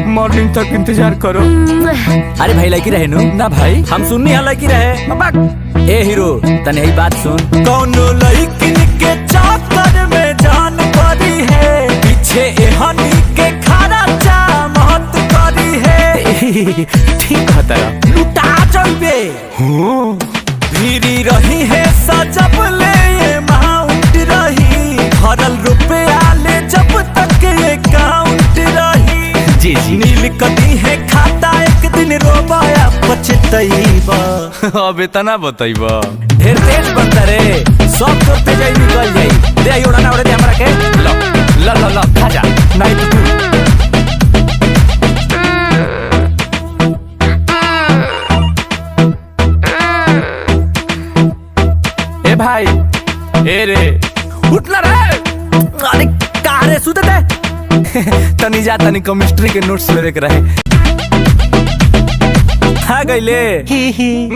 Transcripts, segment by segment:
Morning तक इंतजार करो। अरे भाई लड़की रहे नु ना भाई हम सुननी है लड़की रहे। ए हीरो तने यही बात सुन। कौन लड़की के चाकर में जान पड़ी है, पीछे एहनी के खाना चा मत करी है। ठीक कहता है लुटा चलबे भीरी रही है सजब ले माउंट रही, भरल रुपया ले जब तक अकाउंट रही। जी जी नील कदी है खाता एक दिन रोबाया पछतईबा। अब इतना बताइबा ढेर तेज बनता रे, सब तो तेज ही निकल जाई। दे उड़ा ना उड़े दे हमरा के लो लो लो लो खा जा। नहीं तो ए भाई ए रे उठना रे। अरे कहाँ रे सुते थे। तनी जा तनी केमिस्ट्री के नोट्स लेवे के रहे। आ गईले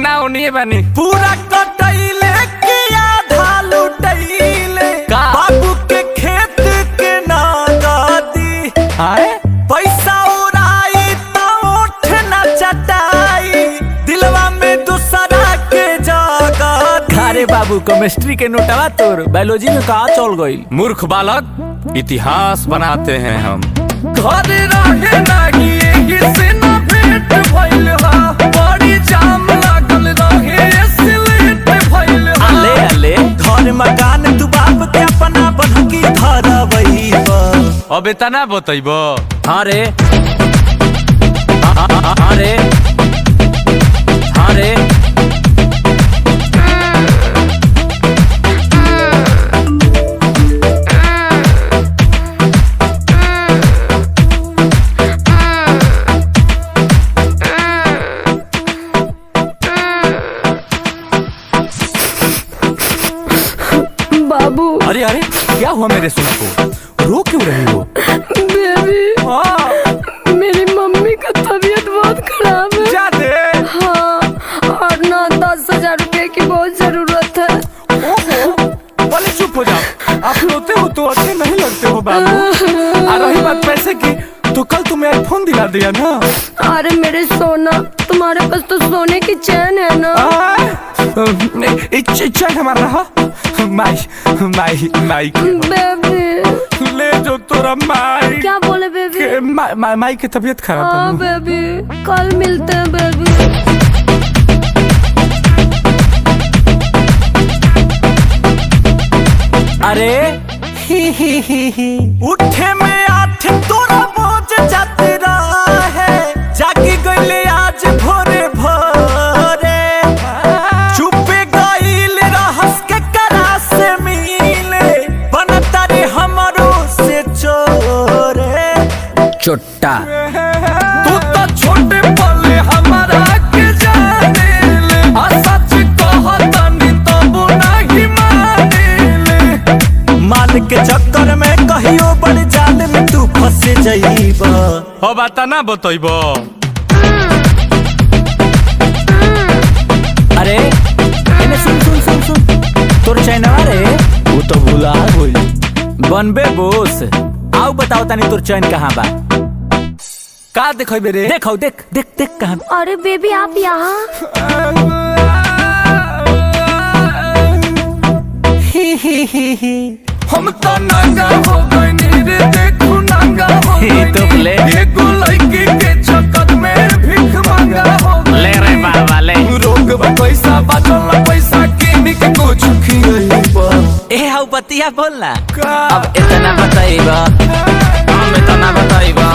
ना उन्हीं बानी पूरा कटैले किया ढालू टैले का? बाबू के खेत के नागदी आए पैसा उड़ाई तो उठ न चटाई, दिलवा में दूसरा के जगह। अरे बाबू केमिस्ट्री के नोटवा तोर बायोलॉजी में कहाँ चल गई। मूर्ख बालक, इतिहास बनाते हैं हम। घर रहे नहीं एही से न भेंट भइल हा, बड़ी जाम लागल रहे इसलिए भइल हा। अले अले घर मकान तू बाप के अपना बनकी धरवई बा। अब इतना बताइबा अरे अरे अरे बाबू। अरे अरे क्या हुआ मेरे सुन को, रो क्यों रही हो? बेबी मेरी मम्मी का तबीयत बहुत खराब है। जा दे। हाँ और ना 10,000 रुपए की बहुत जरूरत है। ओहो बोले चुप हो जाओ, आप रोते हो तो अच्छे नहीं लगते हो बाबू। आ रही बात पैसे की तो कल तुम्हें आईफोन दिला दिया ना। अरे मेरे सोना, तुम्हारे पास तो सोने की चैन है ना। चैन हमारा रहा माई माई माई बेबी ले जो तोरा माई। क्या बोले बेबी? माई की तबीयत खराब हाँ है। बेबी कल मिलते हैं बेबी। अरे ही उठे में आठ तोरा बोझ जाते रहा है, जागी गईले आज भोरे भोरे, चुपे गईल रहस के करा से मिले, बनता रे हमरो से चोरे। चोट्टा तू तो छोटे पले हमारा के जाने ले, आ सच कहतनी तब नहीं माने ले। मान के चक्कर में कहियो बड़ जाल में तू फंस जाइबा। अब इतना बताइबा अरे इन्हें सुन सुन सुन सुन तोर चैनवा रे वो तो भुला गइल। बनबे बोस आओ बताओ तनी तोर चैन कहाँ बा। का देखबे रे? देखो देख देख देख कहाँ। अरे बेबी आप यहाँ? हम तो नंगा हो गए रे, देखो नंगा हो ही तो ले एगो लड़की के चक्कर में भीख मांगा हो गए। ले रे बाबा ले रोग बा पैसा बचल पैसा किन के कुछ खियइबा। ए हाउ बतिया बोलना का अब इतना बताइबा हम इतना बताइबा